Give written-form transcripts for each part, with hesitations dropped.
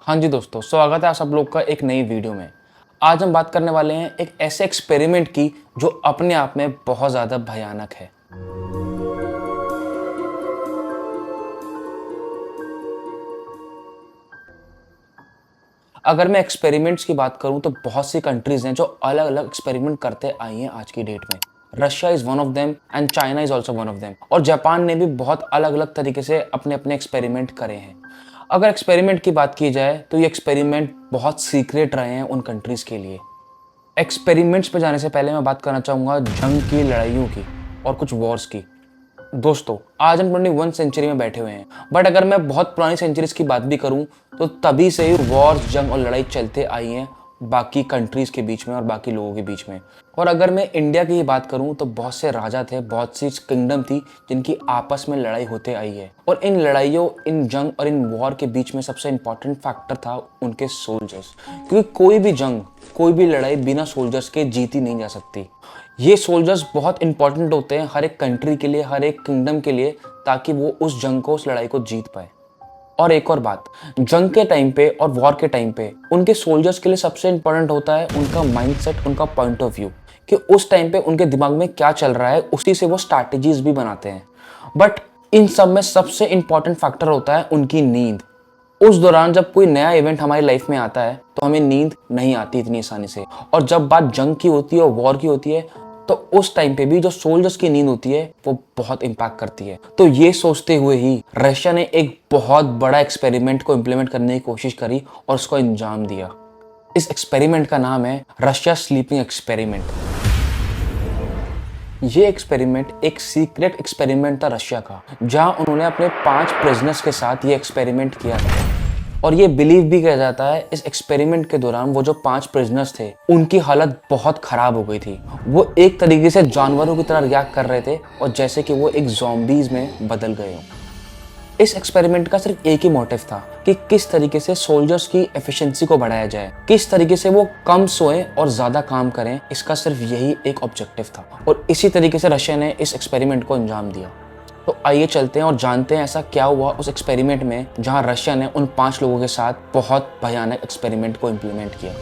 हाँ जी दोस्तों, स्वागत है आप सब लोग का एक नई वीडियो में। आज हम बात करने वाले हैं एक ऐसे एक्सपेरिमेंट की जो अपने आप में बहुत ज़्यादा भयानक है। अगर मैं एक्सपेरिमेंट्स की बात करूं तो बहुत सी कंट्रीज हैं जो अलग अलग एक्सपेरिमेंट करते आई हैं आज की डेट में। Russia is one of them and China is also one of them. और जापान ने भी बहुत अलग अलग तरीके से अपने अपने एक्सपेरिमेंट करे हैं। अगर एक्सपेरिमेंट की बात की जाए तो ये एक्सपेरिमेंट बहुत सीक्रेट रहे हैं उन कंट्रीज़ के लिए। एक्सपेरिमेंट्स पे जाने से पहले मैं बात करना चाहूँगा जंग की, लड़ाइयों की और कुछ वॉर्स की। दोस्तों, आज हम 21 सेंचुरी में बैठे हुए हैं, बट अगर मैं बहुत पुरानी सेंचुरीज की बात भी करूं तो तभी से ही वॉर्स, जंग और लड़ाई चलते आई हैं बाकी कंट्रीज के बीच में और बाकी लोगों के बीच में। और अगर मैं इंडिया की ही बात करूं तो बहुत से राजा थे, बहुत सी किंगडम थी जिनकी आपस में लड़ाई होते आई है। और इन लड़ाइयों, इन जंग और इन वॉर के बीच में सबसे इंपॉर्टेंट फैक्टर था उनके सोल्जर्स, क्योंकि कोई भी जंग, कोई भी लड़ाई बिना सोल्जर्स के जीती नहीं जा सकती। ये सोल्जर्स बहुत इंपॉर्टेंट होते हैं हर एक कंट्री के लिए, हर एक किंगडम के लिए, ताकि वो उस जंग को, उस लड़ाई को जीत पाए। और एक और बात, जंग के टाइम पे और वॉर के टाइम पे उनके सोल्जर्स के लिए सबसे इंपॉर्टेंट होता है उनका माइंडसेट, उनका पॉइंट ऑफ व्यू, कि उस टाइम पे उनके दिमाग में क्या चल रहा है, उसी से वो स्ट्रैटेजीज भी बनाते हैं। बट इन सब में सबसे इंपॉर्टेंट फैक्टर होता है उनकी नींद। उस दौरान जब कोई नया इवेंट हमारी लाइफ में आता है तो हमें नींद नहीं आती इतनी आसानी से। और जब बात जंग की होती है और वॉर की होती है तो उस टाइम पे भी जो सोल्जर्स की नींद होती है वो बहुत इंपैक्ट करती है। तो ये सोचते हुए ही रशिया ने एक बहुत बड़ा एक्सपेरिमेंट को इम्प्लीमेंट करने की कोशिश करी और उसको अंजाम दिया। इस एक्सपेरिमेंट का नाम है रशिया स्लीपिंग एक्सपेरिमेंट। ये एक्सपेरिमेंट एक सीक्रेट एक्सपेरिमेंट था रशिया का, जहां उन्होंने अपने 5 प्रिजनर्स के साथ ये एक्सपेरिमेंट किया था। और ये बिलीव भी किया जाता है इस एक्सपेरिमेंट के दौरान वो जो 5 प्रिजनर्स थे उनकी हालत बहुत खराब हो गई थी। वो एक तरीके से जानवरों की तरह रिएक्ट कर रहे थे और जैसे कि वो एक ज़ॉम्बीज में बदल गए हों। इस एक्सपेरिमेंट का सिर्फ एक ही मोटिव था कि किस तरीके से सोल्जर्स की एफिशिएंसी को बढ़ाया जाए, किस तरीके से वो कम सोएं और ज्यादा काम करें। इसका सिर्फ यही एक ऑब्जेक्टिव था और इसी तरीके से रशिया ने इस एक्सपेरिमेंट को अंजाम दिया। तो आइए चलते हैं और जानते हैं ऐसा क्या हुआ उस एक्सपेरिमेंट में जहां रशिया ने उन 5 लोगों के साथ बहुत भयानक एक्सपेरिमेंट को इम्प्लीमेंट किया।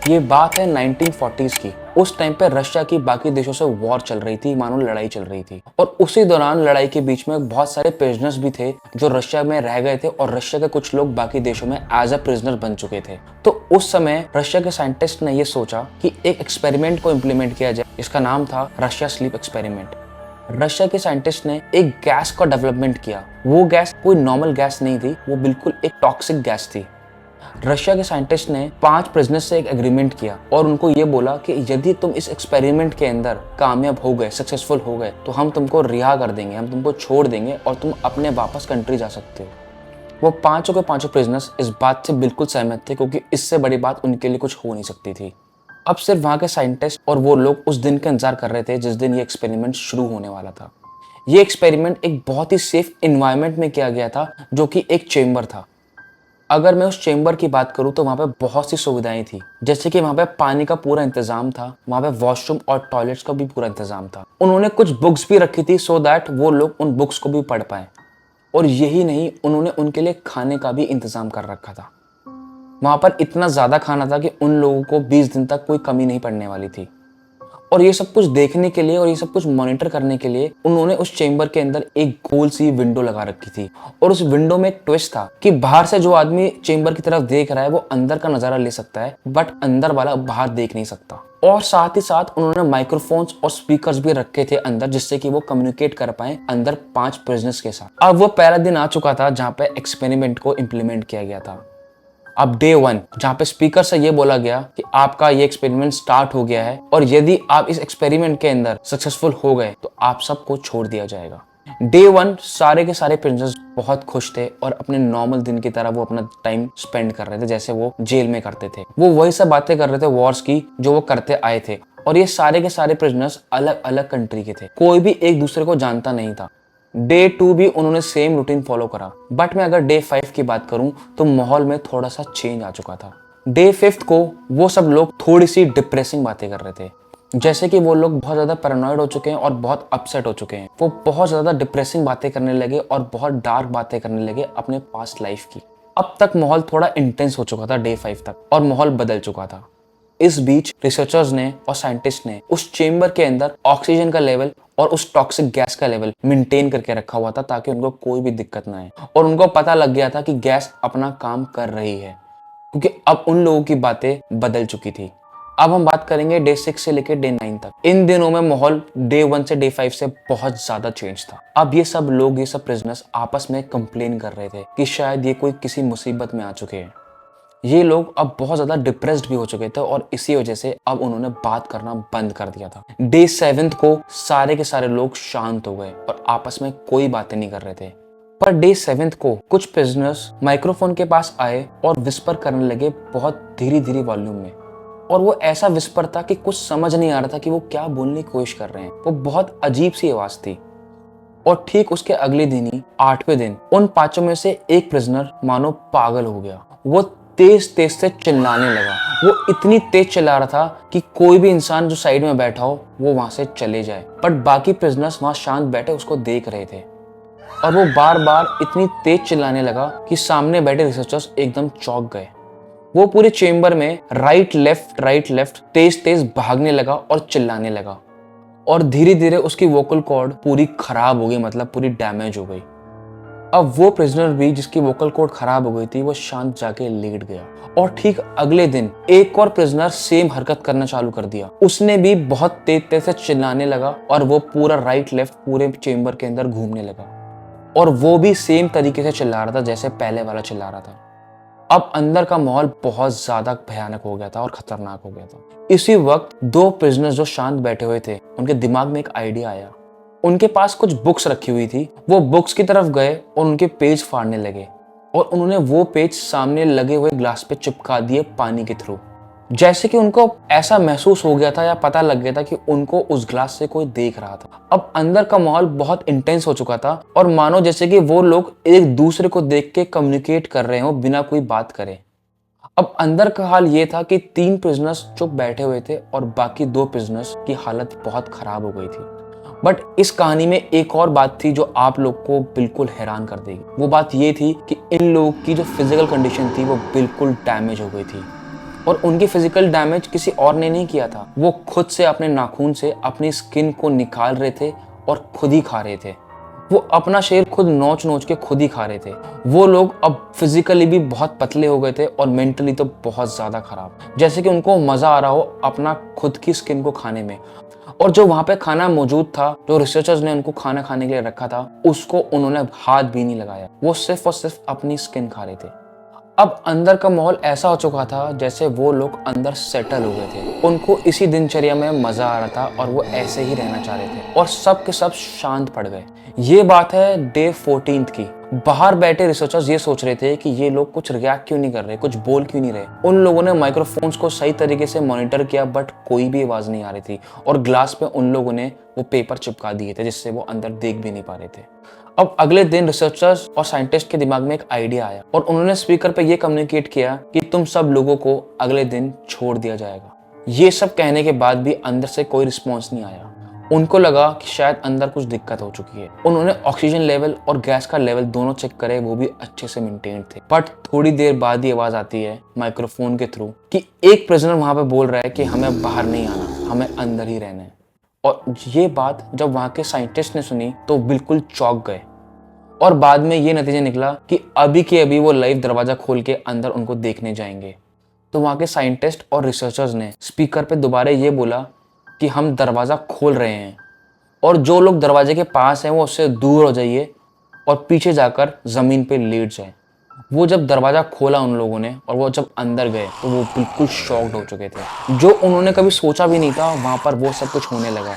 ये बात है 1940s की। उस टाइम पे रशिया की बाकी देशों से वॉर चल रही थी, मानो लड़ाई चल रही थी। और उसी दौरान लड़ाई के बीच में बहुत सारे प्रिजनर्स भी थे जो रशिया में रह गए थे और रशिया के कुछ लोग बाकी देशों में एज अ प्रिजनर बन चुके थे। तो उस समय रशिया के साइंटिस्ट ने यह सोचा कि एक एक्सपेरिमेंट को इम्प्लीमेंट किया जाए। इसका नाम था रशिया स्लीप एक्सपेरिमेंट। रशिया के साइंटिस्ट ने एक गैस का डेवलपमेंट किया। वो गैस कोई नॉर्मल गैस नहीं थी, वो बिल्कुल एक टॉक्सिक गैस थी। रशिया के साइंटिस्ट ने 5 प्रिजनर्स से एक एग्रीमेंट किया और उनको ये बोला कि यदि तुम इस एक्सपेरिमेंट के अंदर कामयाब हो गए, सक्सेसफुल हो गए, तो हम तुमको रिहा कर देंगे, हम तुमको छोड़ देंगे और तुम अपने वापस कंट्री जा सकते हो। वो पांचों के पांचों प्रिजनर्स इस बात से बिल्कुल सहमत थे, क्योंकि इससे बड़ी बात उनके लिए कुछ हो नहीं सकती थी। अब सिर्फ वहां के साइंटिस्ट और वो लोग उस दिन का इंतजार कर रहे थे जिस दिन ये एक्सपेरिमेंट शुरू होने वाला था। ये एक्सपेरिमेंट एक बहुत ही सेफ इन्वायरमेंट में किया गया था, जो कि एक चेंबर था। अगर मैं उस चेंबर की बात करूं तो वहां पे बहुत सी सुविधाएं थी, जैसे कि वहां पे पानी का पूरा इंतजाम था, वहां पे वॉशरूम और टॉयलेट्स का भी पूरा इंतजाम था। उन्होंने कुछ बुक्स भी रखी थी सो दैट वो लोग उन बुक्स को भी पढ़ पाए। और यही नहीं, उन्होंने उनके लिए खाने का भी इंतजाम कर रखा था। वहां पर इतना ज्यादा खाना था कि उन लोगों को 20 दिन तक कोई कमी नहीं पड़ने वाली थी। और ये सब कुछ देखने के लिए और ये सब कुछ मॉनिटर करने के लिए उन्होंने उस चेंबर के अंदर एक गोल सी विंडो लगा रखी थी। और उस विंडो में एक ट्विस्ट था कि बाहर से जो आदमी चेंबर की तरफ देख रहा है वो अंदर का नजारा ले सकता है, बट अंदर वाला बाहर देख नहीं सकता। और साथ ही साथ उन्होंने माइक्रोफोन्स और स्पीकर्स भी रखे थे अंदर, जिससे कि वो कम्युनिकेट कर पाए अंदर 5 प्रिजनर्स के साथ। अब वो पहला दिन आ चुका था जहाँ पे एक्सपेरिमेंट को इम्प्लीमेंट किया गया था। अब डे 1, जहां पे स्पीकर से ये बोला गया कि आपका ये एक्सपेरिमेंट स्टार्ट हो गया है और यदि आप इस एक्सपेरिमेंट के अंदर सक्सेसफुल हो गए तो आप सबको छोड़ दिया जाएगा। डे 1 सारे के सारे प्रिंसेस बहुत खुश थे और अपने नॉर्मल दिन की तरह वो अपना टाइम स्पेंड कर रहे थे, जैसे वो जेल में करते थे। वो वही सब बातें कर रहे थे वॉर्स की जो वो करते आए थे। और ये सारे के सारे प्रिजनर्स अलग अलग कंट्री के थे, कोई भी एक दूसरे को जानता नहीं था। डे 2 भी उन्होंने सेम रूटीन फॉलो करा। बट मैं अगर डे 5 की बात करूं तो माहौल में थोड़ा सा चेंज आ चुका था। डे 5 को वो सब लोग थोड़ी सी डिप्रेसिंग बातें कर रहे थे, जैसे कि वो लोग बहुत ज्यादा पैरानॉइड हो चुके हैं और बहुत अपसेट हो चुके हैं। वो बहुत ज्यादा डिप्रेसिंग बातें करने लगे और बहुत डार्क बातें करने लगे अपने पास्ट लाइफ की। अब तक माहौल थोड़ा इंटेंस हो चुका था डे 5 तक और माहौल बदल चुका था। इस बीच रिसर्चर्स ने और साइंटिस्ट ने उस चेम्बर के अंदर ऑक्सीजन का लेवल और उस टॉक्सिक गैस का लेवल मेंटेन करके रखा हुआ था ताकि उनको कोई भी दिक्कत ना आए। और उनको पता लग गया था कि गैस अपना काम कर रही है, क्योंकि अब उन लोगों की बातें बदल चुकी थी। अब हम बात करेंगे डे 6 से लेकर डे 9 तक। इन दिनों में माहौल डे 1 से डे 5 से बहुत ज्यादा चेंज था। अब ये सब लोग, ये सब प्रिजनर्स आपस में कंप्लेन कर रहे थे कि शायद ये कोई किसी मुसीबत में आ चुके हैं। ये लोग अब बहुत ज्यादा डिप्रेस्ड भी हो चुके थे और इसी वजह से अब उन्होंने बात करना बंद कर दिया था। डे 7 को सारे के सारे लोग शांत हो गए और आपस में कोई बातें नहीं कर रहे थे। पर डे 7 को कुछ प्रिजनर्स माइक्रोफोन के पास आए और विस्पर करने लगे बहुत धीरे धीरे वॉल्यूम में। और वो ऐसा विस्पर था कि कुछ समझ नहीं आ रहा था कि वो क्या बोलने की कोशिश कर रहे हैं। वो बहुत अजीब सी आवाज थी। और ठीक उसके अगले दिन ही 8वें दिन उन 5 में से एक प्रिजनर मानो पागल हो गया। वो तेज तेज से चिल्लाने लगा। वो इतनी तेज चिल्ला रहा था कि कोई भी इंसान जो साइड में बैठा हो वो वहां से चले जाए। बट बाकी प्रिजनर्स वहां शांत बैठे उसको देख रहे थे। और वो बार बार इतनी तेज चिल्लाने लगा कि सामने बैठे रिसर्चर्स एकदम चौंक गए। वो पूरे चेम्बर में राइट लेफ्ट तेज तेज भागने लगा और चिल्लाने लगा। और धीरे धीरे उसकी वोकल कॉर्ड पूरी खराब हो गई, मतलब पूरी डैमेज हो गई। अब वो प्रिजनर भी जिसकी वोकल कॉर्ड खराब हो गई थी वो शांत जाके लेट गया। और ठीक अगले दिन एक और प्रिजनर सेम हरकत करना चालू कर दिया। उसने भी बहुत तेज तेज से चिल्लाने लगा और वो पूरा राइट लेफ्ट पूरे चेम्बर के अंदर घूमने लगा। और वो भी सेम तरीके से चिल्ला रहा था जैसे पहले वाला चिल्ला रहा था। अब अंदर का माहौल बहुत ज्यादा भयानक हो गया था और खतरनाक हो गया था। इसी वक्त 2 प्रिजनर्स जो शांत बैठे हुए थे उनके दिमाग में एक आइडिया आया। उनके पास कुछ बुक्स रखी हुई थी। वो बुक्स की तरफ गए और उनके पेज फाड़ने लगे और उन्होंने वो पेज सामने लगे हुए ग्लास पे चिपका दिए पानी के थ्रू। जैसे कि उनको ऐसा महसूस हो गया था या पता लग गया था कि उनको उस ग्लास से कोई देख रहा था। अब अंदर का माहौल बहुत इंटेंस हो चुका था और मानो जैसे कि वो लोग एक दूसरे को देख के कम्युनिकेट कर रहे हो बिना कोई बात करे। अब अंदर का हाल ये था कि 3 प्रिजनर्स चुप बैठे हुए थे और बाकी 2 प्रिजनर्स की हालत बहुत खराब हो गई थी। बट इस कहानी में एक और बात थी जो आप लोग को बिल्कुल हैरान कर देगी। वो बात ये थी कि इन लोगों की जो फिजिकल कंडीशन थी वो बिल्कुल डैमेज हो गई थी। और उनकी फिजिकल डैमेज किसी और ने नहीं किया था। वो खुद से अपने नाखून से अपनी स्किन को निकाल रहे थे और खुद ही खा रहे थे। वो अपना शरीर खुद नोच नोच के खुद ही खा रहे थे। वो लोग अब फिजिकली भी बहुत पतले हो गए थे और मेंटली तो बहुत ज्यादा खराब, जैसे कि उनको मजा आ रहा हो अपना खुद की स्किन को खाने में। और जो वहां पे खाना मौजूद था, जो रिसर्चर्स ने उनको खाना खाने के लिए रखा था, उसको उन्होंने हाथ भी नहीं लगाया। वो सिर्फ और सिर्फ अपनी स्किन खा रहे थे। अब अंदर का माहौल ऐसा हो चुका था जैसे वो लोग अंदर सेटल हो गए थे। उनको इसी दिनचर्या में मजा आ रहा था और वो ऐसे ही रहना चाह रहे थे और सब के सब शांत पड़ गए। ये बात है डे 14 की। बाहर बैठे रिसर्चर्स ये सोच रहे थे कि ये लोग कुछ रिएक्ट क्यों नहीं कर रहे, कुछ बोल क्यों नहीं रहे। उन लोगों ने माइक्रोफोन्स को सही तरीके से मॉनिटर किया बट कोई भी आवाज नहीं आ रही थी। और ग्लास पे उन लोगों ने वो पेपर चिपका दिए थे जिससे वो अंदर देख भी नहीं पा रहे थे। अब अगले दिन रिसर्चर्स और साइंटिस्ट के दिमाग में एक आइडिया आया और उन्होंने स्पीकर पे ये कम्युनिकेट किया कि तुम सब लोगों को अगले दिन छोड़ दिया जाएगा। ये सब कहने के बाद भी अंदर से कोई रिस्पॉन्स नहीं आया। उनको लगा कि शायद अंदर कुछ दिक्कत हो चुकी है। उन्होंने ऑक्सीजन लेवल और गैस का लेवल दोनों चेक करे, वो भी अच्छे से मेंटेन थे। बट थोड़ी देर बाद ही आवाज आती है माइक्रोफोन के थ्रू कि एक प्रिजनर वहां पे बोल रहा है कि हमें बाहर नहीं आना, हमें अंदर ही रहना है। और ये बात जब वहां के साइंटिस्ट ने सुनी तो बिल्कुल चौंक गए। और बाद में ये नतीजा निकला कि अभी के अभी वो लाइव दरवाजा खोल के अंदर उनको देखने जाएंगे। तो वहां के साइंटिस्ट और रिसर्चर्स ने स्पीकर पे दोबारा ये बोला कि हम दरवाजा खोल रहे हैं और जो लोग दरवाजे के पास हैं वो उससे दूर हो जाइए और पीछे जाकर जमीन पे लेट जाए। वो जब दरवाजा खोला उन लोगों ने और वो जब अंदर गए तो वो बिल्कुल शॉक्ड हो चुके थे। जो उन्होंने कभी सोचा भी नहीं था वहां पर वो सब कुछ होने लगा।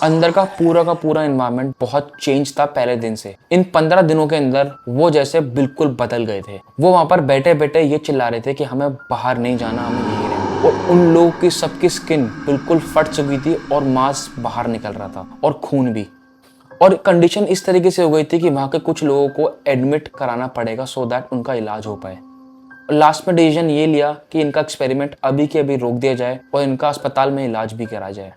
अंदर का पूरा एनवायरनमेंट बहुत चेंज था पहले दिन से। इन 15 दिनों के अंदर वो जैसे बिल्कुल बदल गए थे। वो वहां पर बैठे बैठे ये चिल्ला रहे थे कि हमें बाहर नहीं जाना, हमें यही रहना। और उन लोगों की सबकी स्किन बिल्कुल फट चुकी थी और मांस बाहर निकल रहा था और खून भी। और कंडीशन इस तरीके से हो गई थी कि वहां के कुछ लोगों को एडमिट कराना पड़ेगा सो दैट उनका इलाज हो पाए। लास्ट में डिसीजन ये लिया कि इनका एक्सपेरिमेंट अभी के अभी रोक दिया जाए और इनका अस्पताल में इलाज भी करा जाए।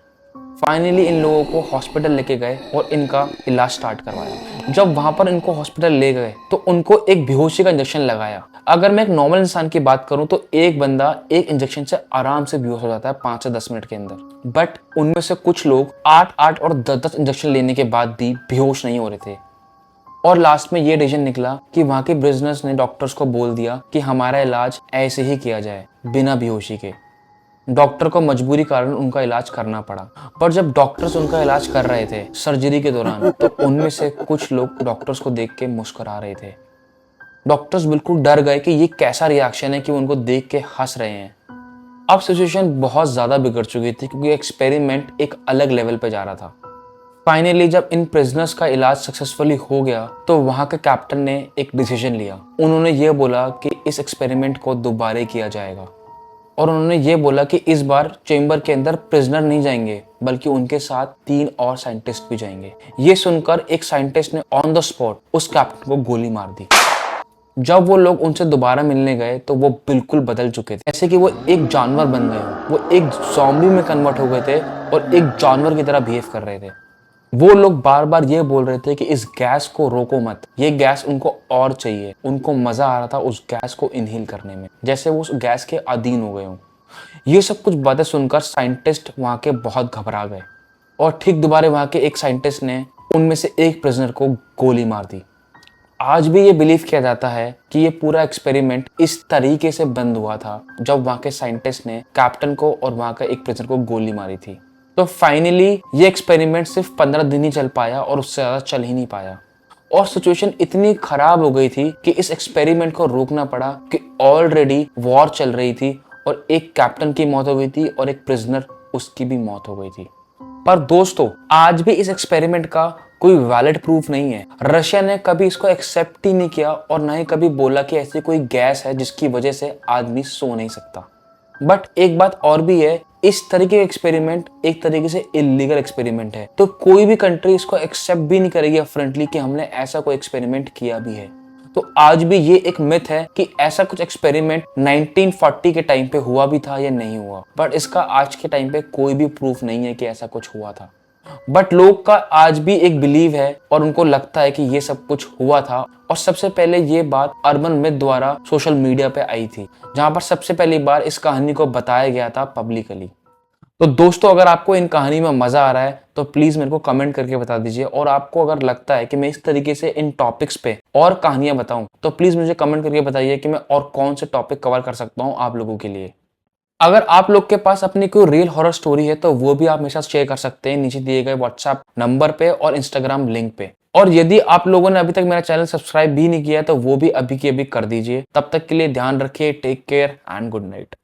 फाइनली इन लोगों को हॉस्पिटल लेके गए और इनका इलाज स्टार्ट करवाया। जब वहां पर इनको हॉस्पिटल ले गए तो उनको एक बेहोशी का इंजेक्शन लगाया। अगर मैं एक नॉर्मल इंसान की बात करूं तो एक बंदा एक इंजेक्शन से आराम से बेहोश हो जाता है 5 से 10 मिनट के अंदर, बट उनमें से कुछ लोग 8 और 10 इंजेक्शन लेने के बाद भी बेहोश नहीं हो रहे थे। और लास्ट में ये डिसीजन निकला कि वहां के बिजनेस ने डॉक्टर्स को बोल दिया कि हमारा इलाज ऐसे ही किया जाए, बिना बेहोशी के। डॉक्टर को मजबूरी कारण उनका इलाज करना पड़ा। पर जब डॉक्टर्स उनका इलाज कर रहे थे सर्जरी के दौरान, तो उनमें से कुछ लोग डॉक्टर्स को देख के मुस्कुरा रहे थे। डॉक्टर्स बिल्कुल डर गए कि ये कैसा रिएक्शन है कि वो उनको देख के हंस रहे हैं। अब सिचुएशन बहुत ज्यादा बिगड़ चुकी थी क्योंकि एक्सपेरिमेंट एक अलग लेवल पे जा रहा था। फाइनली जब इन प्रिजनर्स का इलाज सक्सेसफुली हो गया तो वहां के कैप्टन ने एक डिसीजन लिया। उन्होंने ये बोला कि इस एक्सपेरिमेंट को दोबारा किया जाएगा, और उन्होंने ये बोला कि इस बार चेंबर के अंदर प्रिजनर नहीं जाएंगे बल्कि उनके साथ 3 और साइंटिस्ट भी जाएंगे। ये सुनकर एक साइंटिस्ट ने ऑन द स्पॉट उस कैप्टन को गोली मार दी। जब वो लोग उनसे दोबारा मिलने गए तो वो बिल्कुल बदल चुके थे, जैसे कि वो एक जानवर बन गए हों। वो एक ज़ॉम्बी में कन्वर्ट हो गए थे और एक जानवर की तरह बिहेव कर रहे थे। वो लोग बार बार ये बोल रहे थे कि इस गैस को रोको मत, ये गैस उनको और चाहिए। उनको मजा आ रहा था उस गैस को इनहेल करने में, जैसे वो उस गैस के अधीन हो गए हों। ये सब कुछ बातें सुनकर साइंटिस्ट वहां के बहुत घबरा गए, और ठीक दोबारा वहां के एक साइंटिस्ट ने उनमें से एक प्रिजनर को गोली मार दी। आज भी ये बिलीव किया जाता है कि ये पूरा एक्सपेरिमेंट इस तरीके से बंद हुआ था जब वहां के साइंटिस्ट ने कैप्टन को और वहां का एक प्रिजनर को गोली मारी थी। तो फाइनली ये एक्सपेरिमेंट सिर्फ 15 दिन ही चल पाया और उससे ज्यादा चल ही नहीं पाया, और सिचुएशन इतनी खराब हो गई थी कि इस एक्सपेरिमेंट को रोकना पड़ा कि ऑलरेडी वॉर चल रही थी और एक कैप्टन की मौत हो गई थी और एक प्रिजनर उसकी भी मौत हो गई थी। पर दोस्तों आज भी इस एक्सपेरिमेंट का कोई वैलिड प्रूफ नहीं है। रशिया ने कभी इसको एक्सेप्ट ही नहीं किया और ना ही कभी बोला कि ऐसी कोई गैस है जिसकी वजह से आदमी सो नहीं सकता। बट एक बात और भी है, इस तरीके का एक्सपेरिमेंट एक तरीके से इलीगल एक्सपेरिमेंट है, तो कोई भी कंट्री इसको एक्सेप्ट भी नहीं करेगी फ्रेंडली कि हमने ऐसा कोई एक्सपेरिमेंट किया भी है। तो आज भी ये एक मिथ है कि ऐसा कुछ एक्सपेरिमेंट 1940 के टाइम पे हुआ भी था या नहीं हुआ, बट इसका आज के टाइम पे कोई भी प्रूफ नहीं है कि ऐसा कुछ हुआ था। बट लोग का आज भी एक बिलीव है और उनको लगता है कि ये सब कुछ हुआ था। और सबसे पहले ये बात अर्बन मिथ द्वारा सोशल मीडिया पे आई थी, जहां पर सबसे पहली बार इस कहानी को बताया गया था पब्लिकली। तो दोस्तों अगर आपको इन कहानी में मजा आ रहा है तो प्लीज मेरे को कमेंट करके बता दीजिए, और आपको अगर लगता है कि मैं इस तरीके से इन टॉपिक्स पे और कहानियां बताऊं तो प्लीज मुझे कमेंट करके बताइए कि मैं और कौन से टॉपिक कवर कर सकता हूं आप लोगों के लिए। अगर आप लोग के पास अपनी कोई रियल हॉरर स्टोरी है तो वो भी आप मेरे साथ शेयर कर सकते हैं नीचे दिए गए व्हाट्सएप नंबर पे और इंस्टाग्राम लिंक पे। और यदि आप लोगों ने अभी तक मेरा चैनल सब्सक्राइब भी नहीं किया है तो वो भी अभी के अभी कर दीजिए। तब तक के लिए ध्यान रखिए, take care and good night.